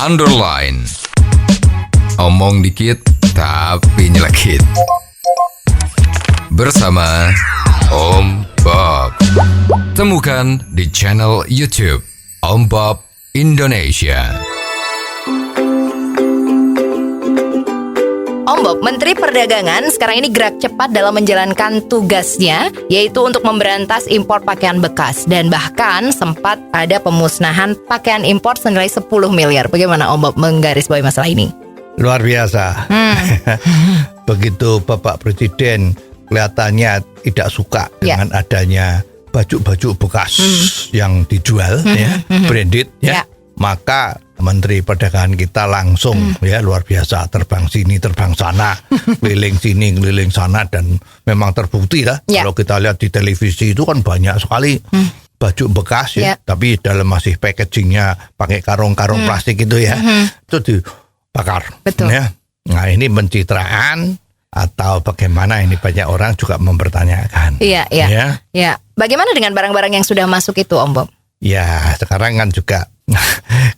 underline. Omong dikit tapi nyelekit. Bersama Om Bob. Temukan di channel YouTube Om Bob Indonesia. Om Bob, Menteri Perdagangan sekarang ini gerak cepat dalam menjalankan tugasnya, yaitu untuk memberantas impor pakaian bekas. Dan bahkan sempat ada pemusnahan pakaian impor senilai 10 miliar. Bagaimana Om Bob menggarisbawahi masalah ini? Luar biasa. Begitu Bapak Presiden kelihatannya tidak suka dengan adanya baju-baju bekas yang dijual, branded, maka Menteri Perdagangan kita langsung luar biasa, terbang sini terbang sana, keliling sini keliling sana, dan memang terbukti lah. Kalau kita lihat di televisi itu kan banyak sekali baju bekas tapi dalam masih packagingnya pakai karung-karung plastik itu itu dibakar. Betul. Nah ini pencitraan atau bagaimana, ini banyak orang juga mempertanyakan. Iya. Bagaimana dengan barang-barang yang sudah masuk itu Om Bob? Ya sekarang kan juga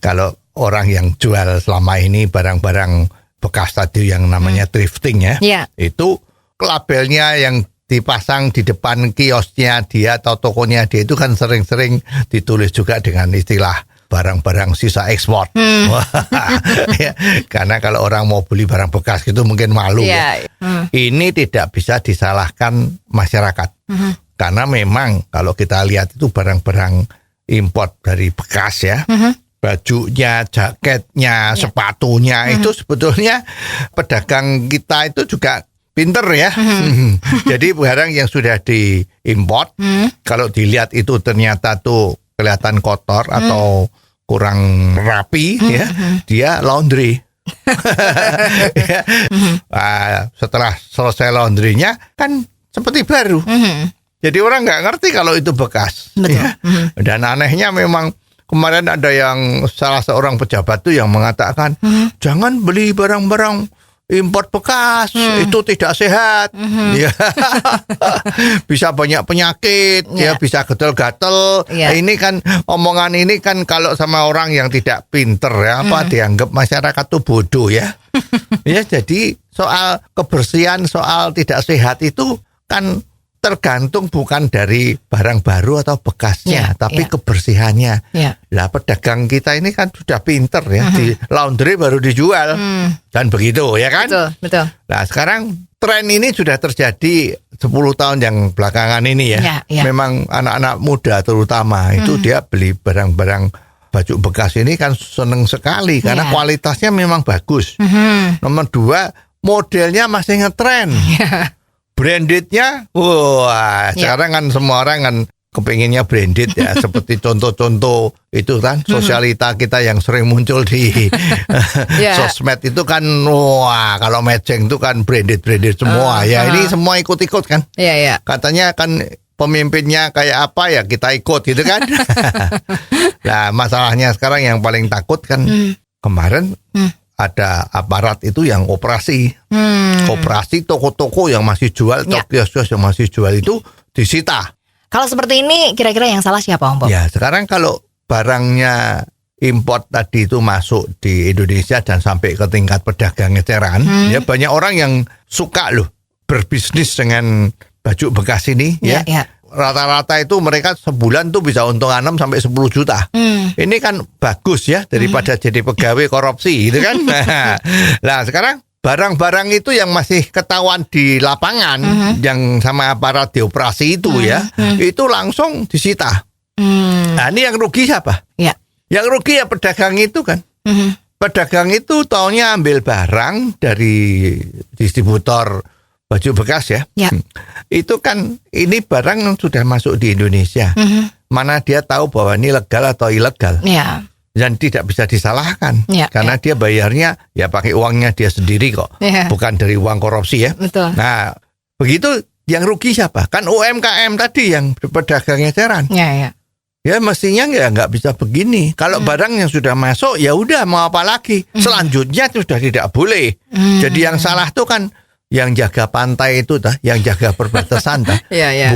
kalau orang yang jual selama ini barang-barang bekas tadi yang namanya thrifting itu labelnya yang dipasang di depan kiosnya dia atau tokonya dia itu kan sering-sering ditulis juga dengan istilah barang-barang sisa ekspor. Karena kalau orang mau beli barang bekas gitu mungkin malu. Ini tidak bisa disalahkan masyarakat. Karena memang kalau kita lihat itu barang-barang import dari bekas bajunya, jaketnya, sepatunya itu sebetulnya pedagang kita itu juga pinter Jadi barang yang sudah diimport kalau dilihat itu ternyata tuh kelihatan kotor atau kurang rapi dia laundry. Setelah selesai laundrynya kan seperti baru. Jadi orang nggak ngerti kalau itu bekas. Dan anehnya memang kemarin ada yang salah seorang pejabat tuh yang mengatakan jangan beli barang-barang import bekas, itu tidak sehat. Bisa banyak penyakit, bisa gatal-gatal. Ini kan omongan ini kan kalau sama orang yang tidak pinter dianggap masyarakat tuh bodoh jadi soal kebersihan, soal tidak sehat itu kan tergantung bukan dari barang baru atau bekasnya, tapi kebersihannya. Lah pedagang kita ini kan sudah pinter di laundry baru dijual dan begitu kan? Betul. Nah sekarang tren ini sudah terjadi 10 tahun yang belakangan ini Memang anak-anak muda terutama itu dia beli barang-barang baju bekas ini kan seneng sekali karena kualitasnya memang bagus. Nomor 2, modelnya masih ngetren. Brandednya, sekarang kan semua orang kan kepinginnya branded seperti contoh-contoh itu kan sosialita kita yang sering muncul di sosmed itu kan, kalau matching itu kan branded semua ini semua ikut-ikut kan. Katanya kan pemimpinnya kayak apa kita ikut gitu kan. Nah masalahnya sekarang yang paling takut kan kemarin ada aparat itu yang operasi toko-toko yang masih jual, kios-kios yang masih jual itu disita. Kalau seperti ini kira-kira yang salah siapa Om Bob? Ya sekarang kalau barangnya import tadi itu masuk di Indonesia dan sampai ke tingkat pedagang eceran, banyak orang yang suka berbisnis dengan baju bekas ini Rata-rata itu mereka sebulan tuh bisa untung 6 sampai 10 juta. Ini kan bagus daripada jadi pegawai korupsi gitu kan. Nah sekarang barang-barang itu yang masih ketahuan di lapangan yang sama aparat dioperasi itu itu langsung disita. Nah ini yang rugi siapa? Yang rugi pedagang itu kan. Pedagang itu taunya ambil barang dari distributor baju bekas itu kan ini barang yang sudah masuk di Indonesia. Mana dia tahu bahwa ini legal atau ilegal. Dan tidak bisa disalahkan karena dia bayarnya pakai uangnya dia sendiri kok, bukan dari uang korupsi Betul. Nah begitu yang rugi siapa? Kan UMKM tadi yang pedagang eceran. Ya mestinya nggak bisa begini. Kalau barang yang sudah masuk ya udah mau apa lagi. Selanjutnya sudah tidak boleh. Jadi yang salah tuh kan yang jaga pantai itu yang jaga perbatasan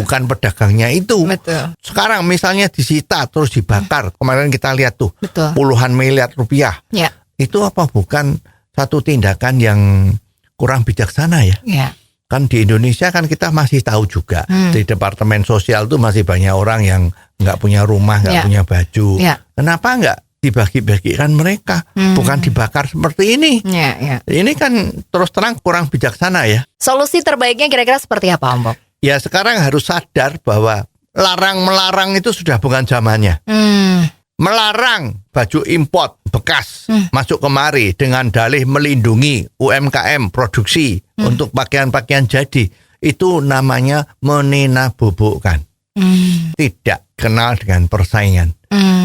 bukan pedagangnya itu. Betul. Sekarang misalnya disita terus dibakar. Kemarin kita lihat tuh Betul. puluhan miliar rupiah. itu apa bukan satu tindakan yang kurang bijaksana ya? Ya. Kan di Indonesia kan kita masih tahu juga di Departemen Sosial itu masih banyak orang yang nggak punya rumah, nggak punya baju. Ya. Kenapa nggak dibagi-bagikan mereka? Bukan dibakar seperti ini. Ya. Ini kan terus terang kurang bijaksana ya. Solusi terbaiknya kira-kira seperti apa, Om Bob? Ya sekarang harus sadar bahwa larang-melarang itu sudah bukan zamannya. Melarang baju import bekas masuk kemari dengan dalih melindungi UMKM produksi untuk pakaian-pakaian jadi, itu namanya menenabobokkan. Tidak kenal dengan persaingan.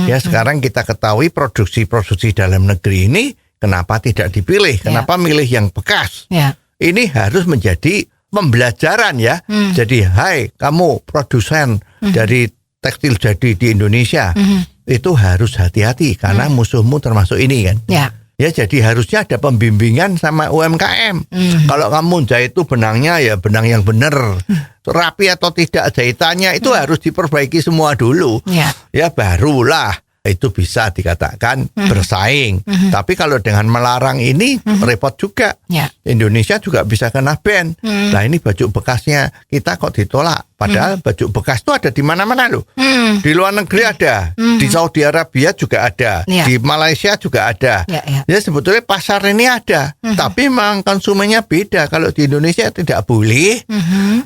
Ya sekarang kita ketahui produksi-produksi dalam negeri ini kenapa tidak dipilih? Kenapa milih yang bekas? Ya. Ini harus menjadi pembelajaran ya. Jadi hai kamu produsen dari tekstil jadi di Indonesia, itu harus hati-hati karena musuhmu termasuk ini kan. Ya jadi harusnya ada pembimbingan sama UMKM. Kalau kamu jahit itu benangnya ya benang yang benar, rapi atau tidak jahitannya itu harus diperbaiki semua dulu. Ya barulah itu bisa dikatakan bersaing. Tapi kalau dengan melarang ini repot juga. Indonesia juga bisa kena ban. Nah ini baju bekasnya kita kok ditolak. Padahal baju bekas itu ada di mana-mana loh. Di luar negeri ada, di Saudi Arabia juga ada, di Malaysia juga ada. Ya sebetulnya pasar ini ada. Tapi memang konsumennya beda. Kalau di Indonesia tidak boleh.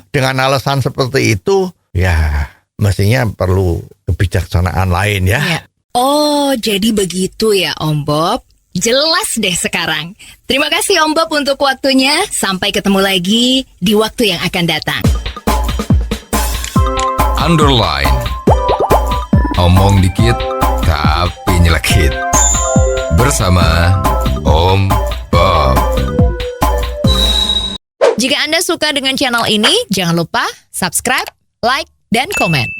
Dengan alasan seperti itu, ya mestinya perlu kebijaksanaan lain ya. Oh, jadi begitu ya Om Bob. Jelas deh sekarang. Terima kasih Om Bob untuk waktunya. Sampai ketemu lagi di waktu yang akan datang. Underline. Omong dikit tapi nyelekit. Bersama Om Bob. Jika Anda suka dengan channel ini, jangan lupa subscribe, like, dan komen.